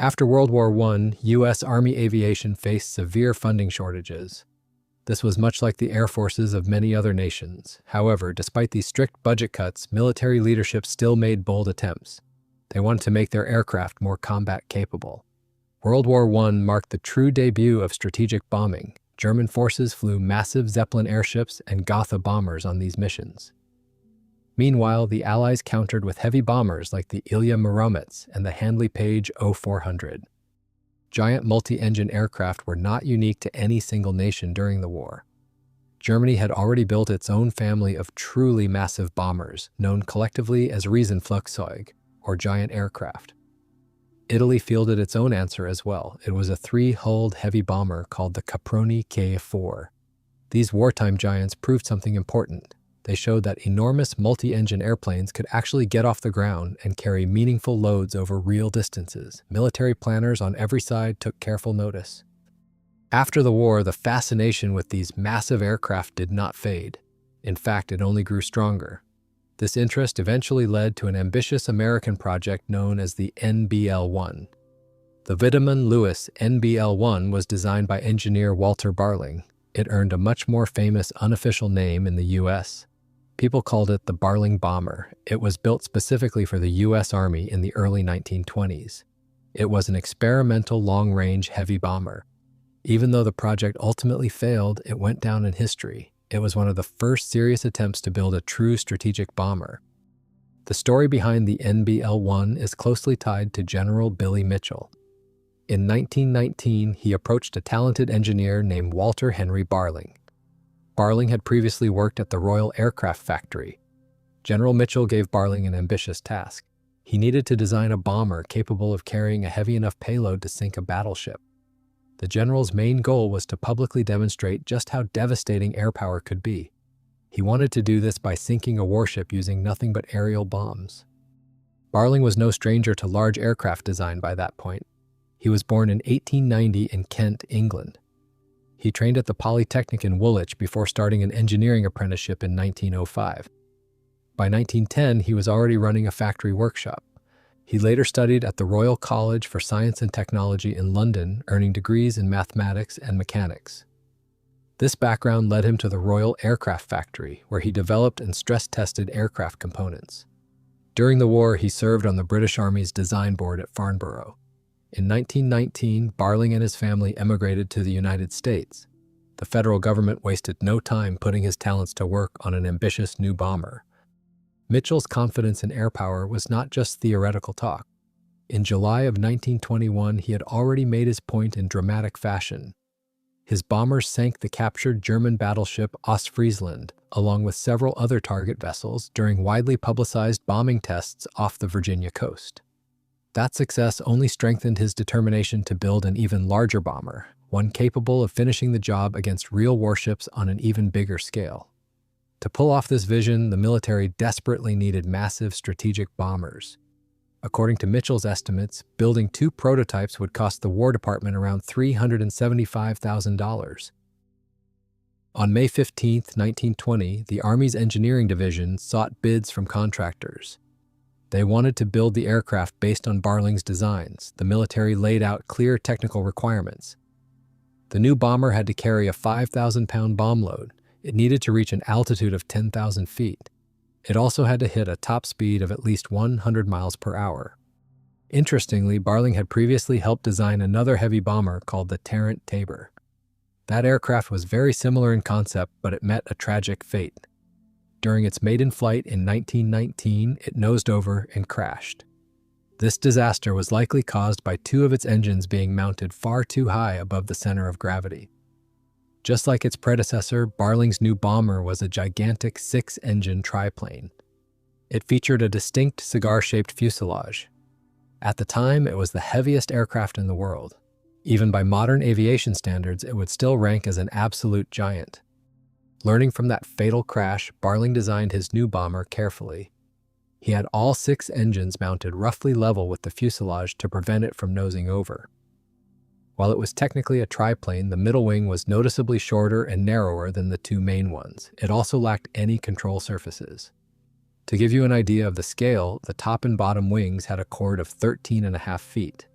After World War I, U.S. Army aviation faced severe funding shortages. This was much like the air forces of many other nations. However, despite these strict budget cuts, military leadership still made bold attempts. They wanted to make their aircraft more combat capable. World War I marked the true debut of strategic bombing. German forces flew massive Zeppelin airships and Gotha bombers on these missions. Meanwhile, the Allies countered with heavy bombers like the Ilya Muromets and the Handley Page O-400. Giant multi-engine aircraft were not unique to any single nation during the war. Germany had already built its own family of truly massive bombers, known collectively as Riesenflugzeug, or giant aircraft. Italy fielded its own answer as well. It was a three-hulled heavy bomber called the Caproni K4. These wartime giants proved something important. They showed that enormous multi-engine airplanes could actually get off the ground and carry meaningful loads over real distances. Military planners on every side took careful notice. After the war, the fascination with these massive aircraft did not fade. In fact, it only grew stronger. This interest eventually led to an ambitious American project known as the NBL-1. The Wittemann-Lewis XNBL-1 was designed by engineer Walter Barling. It earned a much more famous unofficial name in the U.S. People called it the Barling bomber. It was built specifically for the U.S. Army in the early 1920s. It was an experimental long-range heavy bomber. Even though the project ultimately failed, it went down in history. It was one of the first serious attempts to build a true strategic bomber. The story behind the NBL-1 is closely tied to General Billy Mitchell. In 1919, he approached a talented engineer named Walter Henry Barling. Barling had previously worked at the Royal Aircraft Factory. General Mitchell gave Barling an ambitious task. He needed to design a bomber capable of carrying a heavy enough payload to sink a battleship. The general's main goal was to publicly demonstrate just how devastating airpower could be. He wanted to do this by sinking a warship using nothing but aerial bombs. Barling was no stranger to large aircraft design by that point. He was born in 1890 in Kent, England. He trained at the Polytechnic in Woolwich before starting an engineering apprenticeship in 1905. By 1910, he was already running a factory workshop. He later studied at the Royal College for Science and Technology in London, earning degrees in mathematics and mechanics. This background led him to the Royal Aircraft Factory, where he developed and stress-tested aircraft components. During the war, he served on the British Army's design board at Farnborough. In 1919, Barling and his family emigrated to the United States. The federal government wasted no time putting his talents to work on an ambitious new bomber. Mitchell's confidence in airpower was not just theoretical talk. In July of 1921, he had already made his point in dramatic fashion. His bombers sank the captured German battleship Ostfriesland, along with several other target vessels, during widely publicized bombing tests off the Virginia coast. That success only strengthened his determination to build an even larger bomber, one capable of finishing the job against real warships on an even bigger scale. To pull off this vision, the military desperately needed massive strategic bombers. According to Mitchell's estimates, building 2 prototypes would cost the War Department around $375,000. On May 15, 1920, the Army's Engineering Division sought bids from contractors. They wanted to build the aircraft based on Barling's designs. The military laid out clear technical requirements. The new bomber had to carry a 5,000-pound bomb load. It needed to reach an altitude of 10,000 feet. It also had to hit a top speed of at least 100 miles per hour. Interestingly, Barling had previously helped design another heavy bomber called the Tarrant Tabor. That aircraft was very similar in concept, but it met a tragic fate. During its maiden flight in 1919, it nosed over and crashed. This disaster was likely caused by 2 of its engines being mounted far too high above the center of gravity. Just like its predecessor, Barling's new bomber was a gigantic 6-engine triplane. It featured a distinct cigar-shaped fuselage. At the time, it was the heaviest aircraft in the world. Even by modern aviation standards, it would still rank as an absolute giant. Learning from that fatal crash, Barling designed his new bomber carefully. He had all 6 engines mounted roughly level with the fuselage to prevent it from nosing over. While it was technically a triplane, the middle wing was noticeably shorter and narrower than the 2 main ones. It also lacked any control surfaces. To give you an idea of the scale, the top and bottom wings had a chord of 13.5 feet.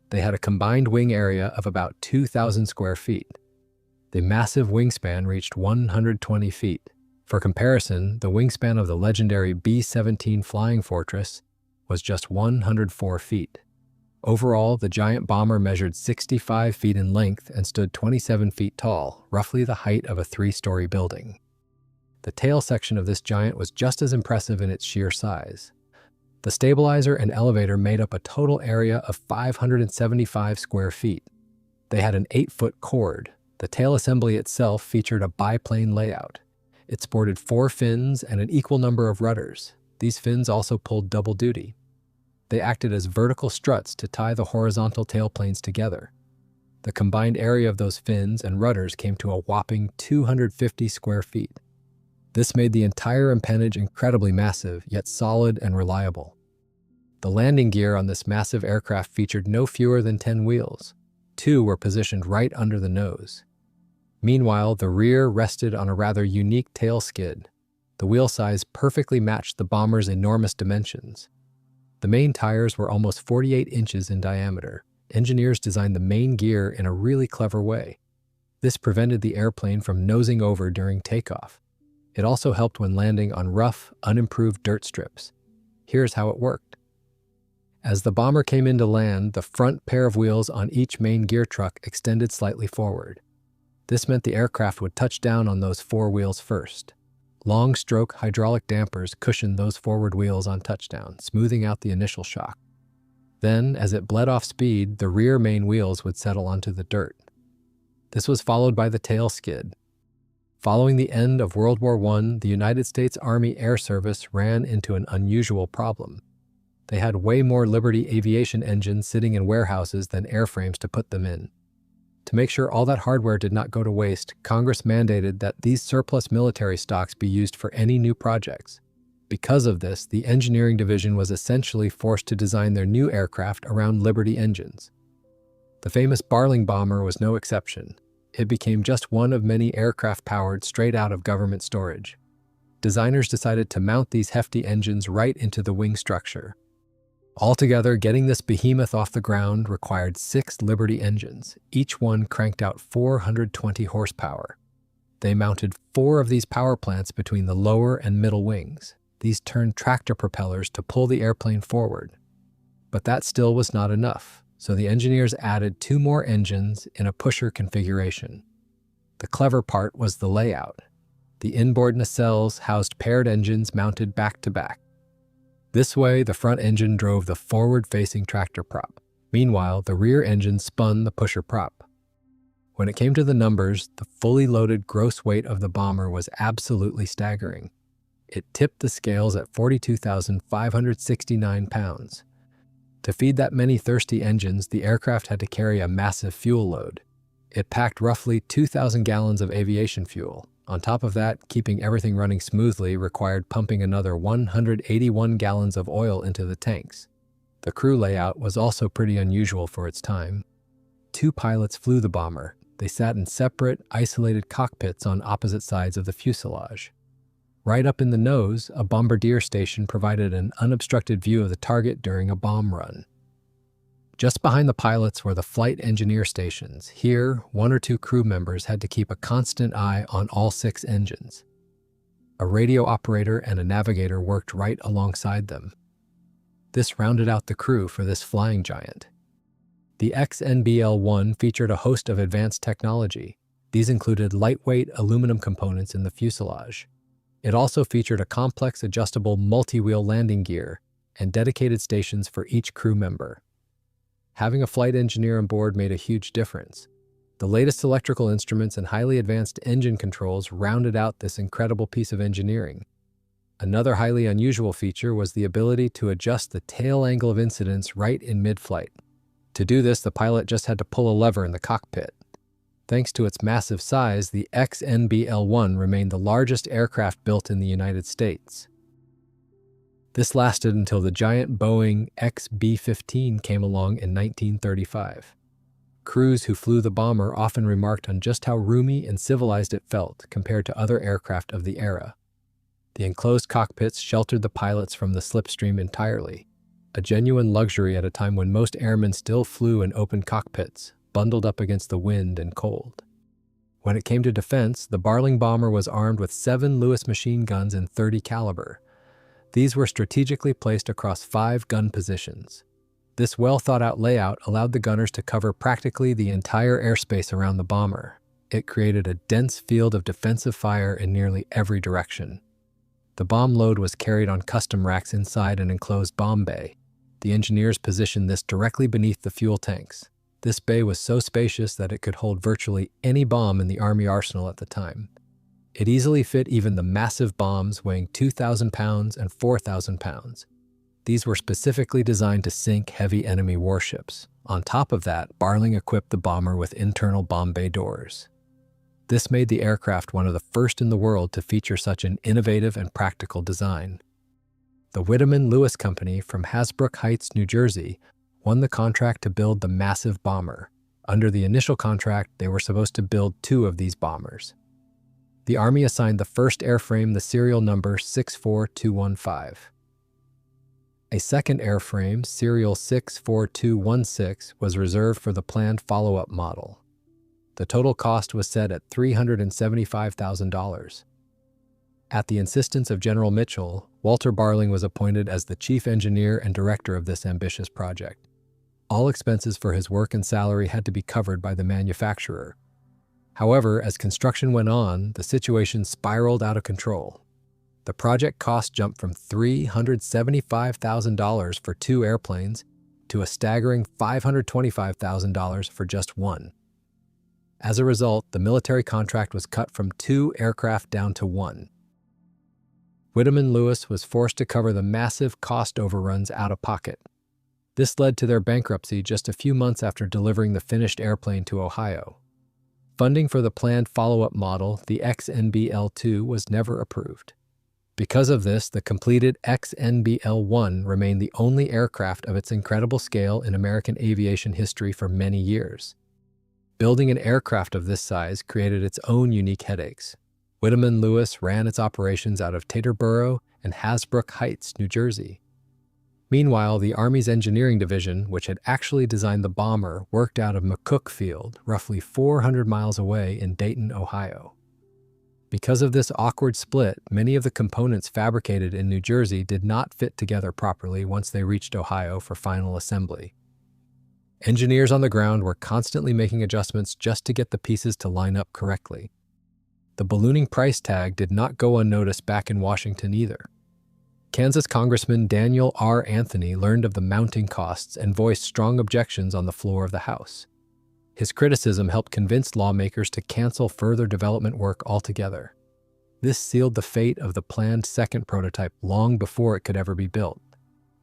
They had a combined wing area of about 2,000 square feet. The massive wingspan reached 120 feet. For comparison, the wingspan of the legendary B-17 Flying Fortress was just 104 feet. Overall, the giant bomber measured 65 feet in length and stood 27 feet tall, roughly the height of a 3-story building. The tail section of this giant was just as impressive in its sheer size. The stabilizer and elevator made up a total area of 575 square feet. They had an 8-foot chord. The tail assembly itself featured a biplane layout. It sported 4 fins and an equal number of rudders. These fins also pulled double duty. They acted as vertical struts to tie the horizontal tailplanes together. The combined area of those fins and rudders came to a whopping 250 square feet. This made the entire empennage incredibly massive, yet solid and reliable. The landing gear on this massive aircraft featured no fewer than 10 wheels. 2 were positioned right under the nose. Meanwhile, the rear rested on a rather unique tail skid. The wheel size perfectly matched the bomber's enormous dimensions. The main tires were almost 48 inches in diameter. Engineers designed the main gear in a really clever way. This prevented the airplane from nosing over during takeoff. It also helped when landing on rough, unimproved dirt strips. Here's how it worked. As the bomber came in to land, the front pair of wheels on each main gear truck extended slightly forward. This meant the aircraft would touch down on those 4 wheels first. Long-stroke hydraulic dampers cushioned those forward wheels on touchdown, smoothing out the initial shock. Then, as it bled off speed, the rear main wheels would settle onto the dirt. This was followed by the tail skid. Following the end of World War I, the United States Army Air Service ran into an unusual problem. They had way more Liberty aviation engines sitting in warehouses than airframes to put them in. To make sure all that hardware did not go to waste, Congress mandated that these surplus military stocks be used for any new projects. Because of this, the engineering division was essentially forced to design their new aircraft around Liberty engines. The famous Barling bomber was no exception. It became just one of many aircraft powered straight out of government storage. Designers decided to mount these hefty engines right into the wing structure. Altogether, getting this behemoth off the ground required 6 Liberty engines. Each one cranked out 420 horsepower. They mounted 4 of these power plants between the lower and middle wings. These turned tractor propellers to pull the airplane forward. But that still was not enough, so the engineers added 2 more engines in a pusher configuration. The clever part was the layout. The inboard nacelles housed paired engines mounted back to back. This way, the front engine drove the forward-facing tractor prop. Meanwhile, the rear engine spun the pusher prop. When it came to the numbers, the fully loaded gross weight of the bomber was absolutely staggering. It tipped the scales at 42,569 pounds. To feed that many thirsty engines, the aircraft had to carry a massive fuel load. It packed roughly 2,000 gallons of aviation fuel. On top of that, keeping everything running smoothly required pumping another 181 gallons of oil into the tanks. The crew layout was also pretty unusual for its time. 2 pilots flew the bomber. They sat in separate, isolated cockpits on opposite sides of the fuselage. Right up in the nose, a bombardier station provided an unobstructed view of the target during a bomb run. Just behind the pilots were the flight engineer stations. Here, 1 or 2 crew members had to keep a constant eye on all 6 engines. A radio operator and a navigator worked right alongside them. This rounded out the crew for this flying giant. The XNBL-1 featured a host of advanced technology. These included lightweight aluminum components in the fuselage. It also featured a complex adjustable multi-wheel landing gear and dedicated stations for each crew member. Having a flight engineer on board made a huge difference. The latest electrical instruments and highly advanced engine controls rounded out this incredible piece of engineering. Another highly unusual feature was the ability to adjust the tail angle of incidence right in mid-flight. To do this, the pilot just had to pull a lever in the cockpit. Thanks to its massive size, the XNBL-1 remained the largest aircraft built in the United States. This lasted until the giant Boeing XB-15 came along in 1935. Crews who flew the bomber often remarked on just how roomy and civilized it felt compared to other aircraft of the era. The enclosed cockpits sheltered the pilots from the slipstream entirely. a genuine luxury at a time when most airmen still flew in open cockpits, bundled up against the wind and cold. When it came to defense, the Barling bomber was armed with 7 Lewis machine guns in .30 caliber. These were strategically placed across 5 gun positions. This well-thought-out layout allowed the gunners to cover practically the entire airspace around the bomber. It created a dense field of defensive fire in nearly every direction. The bomb load was carried on custom racks inside an enclosed bomb bay. The engineers positioned this directly beneath the fuel tanks. This bay was so spacious that it could hold virtually any bomb in the Army arsenal at the time. It easily fit even the massive bombs weighing 2,000 pounds and 4,000 pounds. These were specifically designed to sink heavy enemy warships. On top of that, Barling equipped the bomber with internal bomb bay doors. This made the aircraft one of the first in the world to feature such an innovative and practical design. The Wittemann-Lewis Company from Hasbrouck Heights, New Jersey, won the contract to build the massive bomber. Under the initial contract, they were supposed to build 2 of these bombers. The Army assigned the first airframe the serial number 64215. A second airframe, serial 64216, was reserved for the planned follow-up model. The total cost was set at $375,000. At the insistence of General Mitchell, Walter Barling was appointed as the chief engineer and director of this ambitious project. All expenses for his work and salary had to be covered by the manufacturer. However, as construction went on, the situation spiraled out of control. The project cost jumped from $375,000 for 2 airplanes to a staggering $525,000 for just 1. As a result, the military contract was cut from 2 aircraft down to 1. Wittemann-Lewis was forced to cover the massive cost overruns out of pocket. This led to their bankruptcy just a few months after delivering the finished airplane to Ohio. Funding for the planned follow-up model, the XNBL-2, was never approved. Because of this, the completed XNBL-1 remained the only aircraft of its incredible scale in American aviation history for many years. Building an aircraft of this size created its own unique headaches. Wittemann-Lewis ran its operations out of Taterboro and Hasbrouck Heights, New Jersey. Meanwhile, the Army's engineering division, which had actually designed the bomber, worked out of McCook Field, roughly 400 miles away in Dayton, Ohio. Because of this awkward split, many of the components fabricated in New Jersey did not fit together properly once they reached Ohio for final assembly. Engineers on the ground were constantly making adjustments just to get the pieces to line up correctly. The ballooning price tag did not go unnoticed back in Washington either. Kansas Congressman Daniel R. Anthony learned of the mounting costs and voiced strong objections on the floor of the House. His criticism helped convince lawmakers to cancel further development work altogether. This sealed the fate of the planned second prototype long before it could ever be built.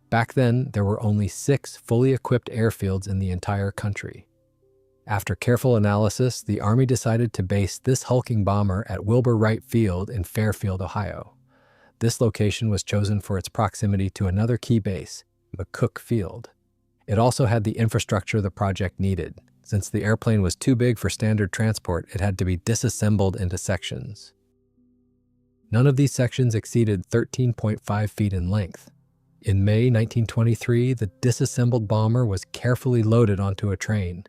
Back then, there were only 6 fully equipped airfields in the entire country. After careful analysis, the Army decided to base this hulking bomber at Wilbur Wright Field in Fairfield, Ohio. This location was chosen for its proximity to another key base, McCook Field. It also had the infrastructure the project needed. Since the airplane was too big for standard transport, it had to be disassembled into sections. None of these sections exceeded 13.5 feet in length. In May 1923, the disassembled bomber was carefully loaded onto a train.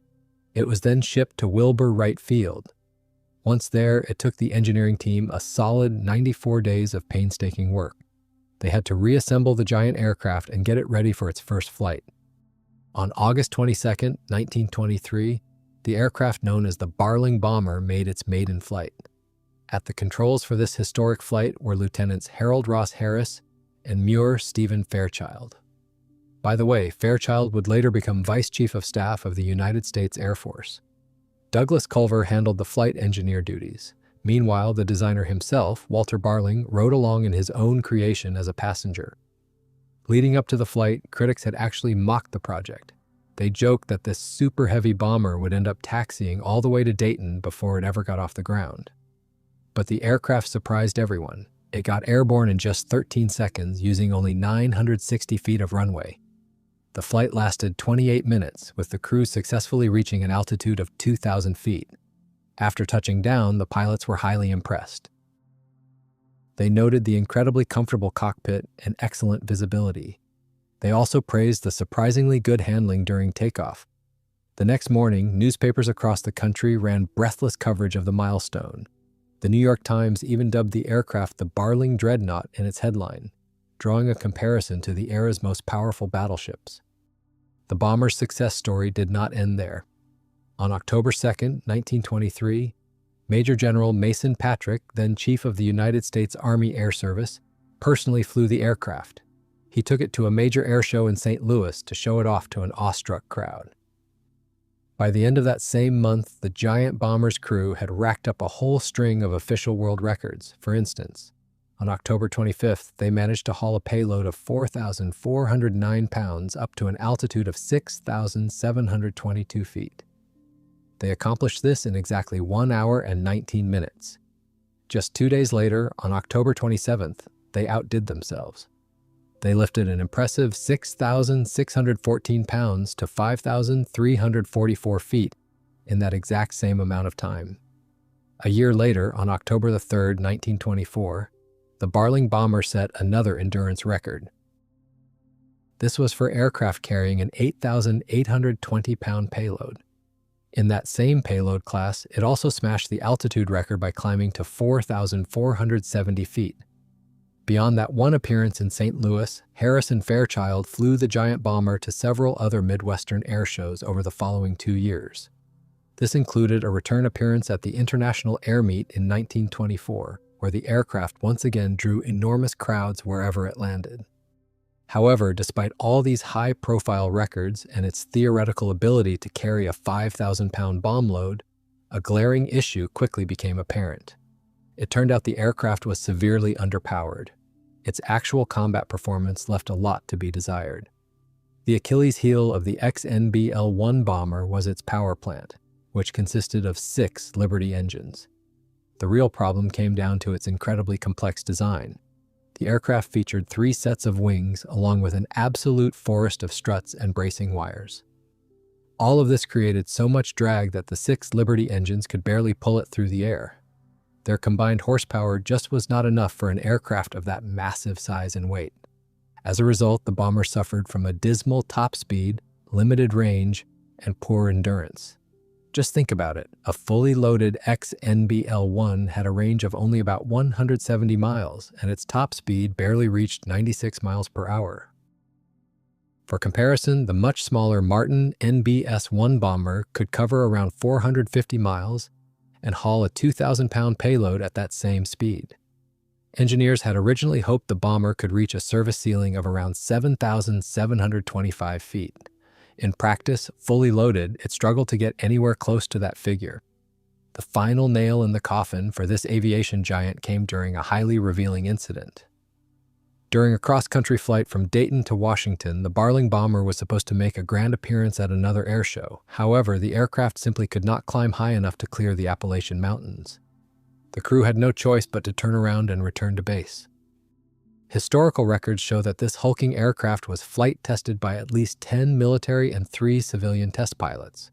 It was then shipped to Wilbur Wright Field. Once there, it took the engineering team a solid 94 days of painstaking work. They had to reassemble the giant aircraft and get it ready for its first flight. On August 22, 1923, the aircraft known as the Barling bomber made its maiden flight. At the controls for this historic flight were Lieutenants Harold Ross Harris and Muir Stephen Fairchild. By the way, Fairchild would later become Vice Chief of Staff of the United States Air Force. Douglas Culver handled the flight engineer duties. Meanwhile, the designer himself, Walter Barling, rode along in his own creation as a passenger. Leading up to the flight, critics had actually mocked the project. They joked that this super heavy bomber would end up taxiing all the way to Dayton before it ever got off the ground. But the aircraft surprised everyone. It got airborne in just 13 seconds using only 960 feet of runway. The flight lasted 28 minutes, with the crew successfully reaching an altitude of 2,000 feet. After touching down, the pilots were highly impressed. They noted the incredibly comfortable cockpit and excellent visibility. They also praised the surprisingly good handling during takeoff. The next morning, newspapers across the country ran breathless coverage of the milestone. The New York Times even dubbed the aircraft the Barling dreadnought in its headline, drawing a comparison to the era's most powerful battleships. The bomber's success story did not end there. On October 2, 1923, Major General Mason Patrick, then Chief of the United States Army Air Service, personally flew the aircraft. He took it to a major air show in St. Louis to show it off to an awestruck crowd. By the end of that same month, the giant bomber's crew had racked up a whole string of official world records. For instance, on October 25th, they managed to haul a payload of 4,409 pounds up to an altitude of 6,722 feet. They accomplished this in exactly 1 hour and 19 minutes. Just 2 days later, on October 27th, they outdid themselves. They lifted an impressive 6,614 pounds to 5,344 feet in that exact same amount of time. A year later, on October 3, 1924, the Barling bomber set another endurance record. This was for aircraft carrying an 8,820-pound payload. In that same payload class, it also smashed the altitude record by climbing to 4,470 feet. Beyond that one appearance in St. Louis, Harrison Fairchild flew the giant bomber to several other Midwestern air shows over the following 2 years. This included a return appearance at the International Air Meet in 1924, where the aircraft once again drew enormous crowds wherever it landed. However, despite all these high-profile records and its theoretical ability to carry a 5,000-pound bomb load, a glaring issue quickly became apparent. It turned out the aircraft was severely underpowered. Its actual combat performance left a lot to be desired. The Achilles heel of the XNBL-1 bomber was its power plant, which consisted of 6 Liberty engines. The real problem came down to its incredibly complex design. The aircraft featured 3 sets of wings along with an absolute forest of struts and bracing wires. All of this created so much drag that the 6 Liberty engines could barely pull it through the air. Their combined horsepower just was not enough for an aircraft of that massive size and weight. As a result, the bomber suffered from a dismal top speed, limited range, and poor endurance. Just think about it. A fully loaded XNBL-1 had a range of only about 170 miles, and its top speed barely reached 96 miles per hour. For comparison, the much smaller Martin NBS-1 bomber could cover around 450 miles and haul a 2,000-pound payload at that same speed. Engineers had originally hoped the bomber could reach a service ceiling of around 7,725 feet. In practice, fully loaded, it struggled to get anywhere close to that figure. The final nail in the coffin for this aviation giant came during a highly revealing incident. During a cross-country flight from Dayton to Washington, the Barling bomber was supposed to make a grand appearance at another air show. However, the aircraft simply could not climb high enough to clear the Appalachian Mountains. The crew had no choice but to turn around and return to base. Historical records show that this hulking aircraft was flight tested by at least 10 military and 3 civilian test pilots.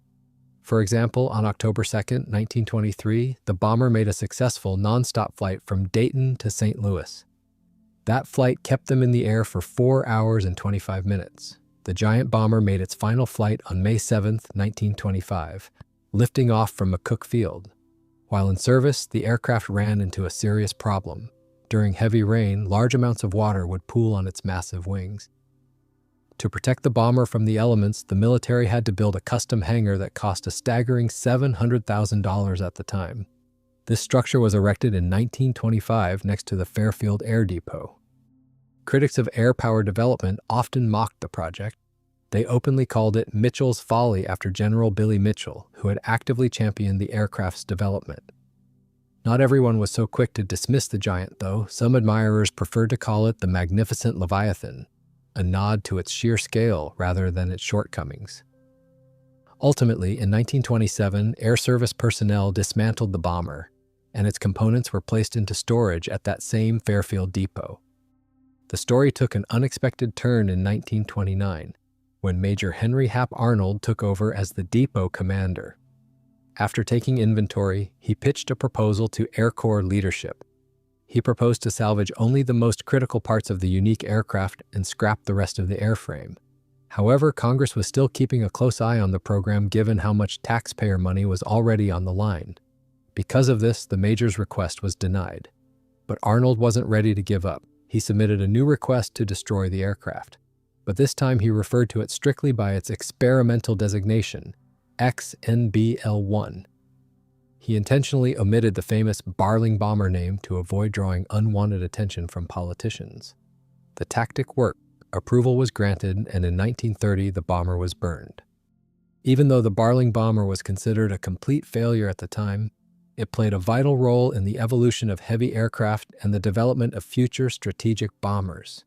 For example, on October 2, 1923, the bomber made a successful non-stop flight from Dayton to St. Louis. That flight kept them in the air for 4 hours and 25 minutes. The giant bomber made its final flight on May 7, 1925, lifting off from McCook Field. While in service, the aircraft ran into a serious problem. During heavy rain, large amounts of water would pool on its massive wings. To protect the bomber from the elements, the military had to build a custom hangar that cost a staggering $700,000 at the time. This structure was erected in 1925 next to the Fairfield Air Depot. Critics of airpower development often mocked the project. They openly called it Mitchell's Folly after General Billy Mitchell, who had actively championed the aircraft's development. Not everyone was so quick to dismiss the giant, though. Some admirers preferred to call it the Magnificent Leviathan, a nod to its sheer scale rather than its shortcomings. Ultimately, in 1927, Air Service personnel dismantled the bomber, and its components were placed into storage at that same Fairfield depot. The story took an unexpected turn in 1929, when Major Henry Hap Arnold took over as the depot commander. After taking inventory, he pitched a proposal to Air Corps leadership. He proposed to salvage only the most critical parts of the unique aircraft and scrap the rest of the airframe. However, Congress was still keeping a close eye on the program given how much taxpayer money was already on the line. Because of this, the Major's request was denied. But Arnold wasn't ready to give up. He submitted a new request to destroy the aircraft. But this time he referred to it strictly by its experimental designation, XNBL-1. He intentionally omitted the famous Barling bomber name to avoid drawing unwanted attention from politicians. The tactic worked. Approval was granted, and in 1930 the bomber was burned. Even though the Barling bomber was considered a complete failure at the time, it played a vital role in the evolution of heavy aircraft and the development of future strategic bombers.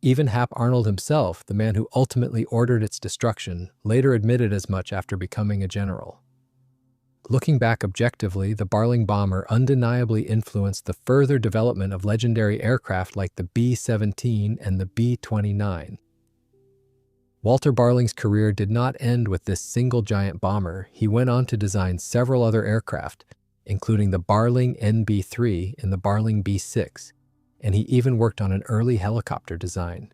Even Hap Arnold himself, the man who ultimately ordered its destruction, later admitted as much after becoming a general. Looking back objectively, the Barling bomber undeniably influenced the further development of legendary aircraft like the B-17 and the B-29. Walter Barling's career did not end with this single giant bomber. He went on to design several other aircraft, including the Barling NB-3 and the Barling B-6, and he even worked on an early helicopter design.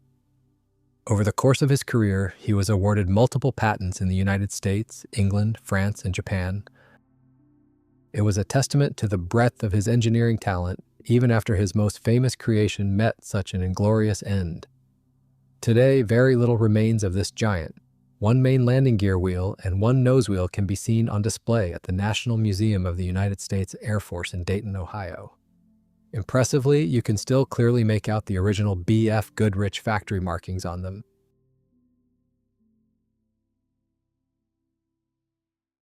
Over the course of his career, he was awarded multiple patents in the United States, England, France, and Japan. It was a testament to the breadth of his engineering talent, even after his most famous creation met such an inglorious end. Today, very little remains of this giant. One main landing gear wheel and one nose wheel can be seen on display at the National Museum of the United States Air Force in Dayton, Ohio. Impressively, you can still clearly make out the original B.F. Goodrich factory markings on them,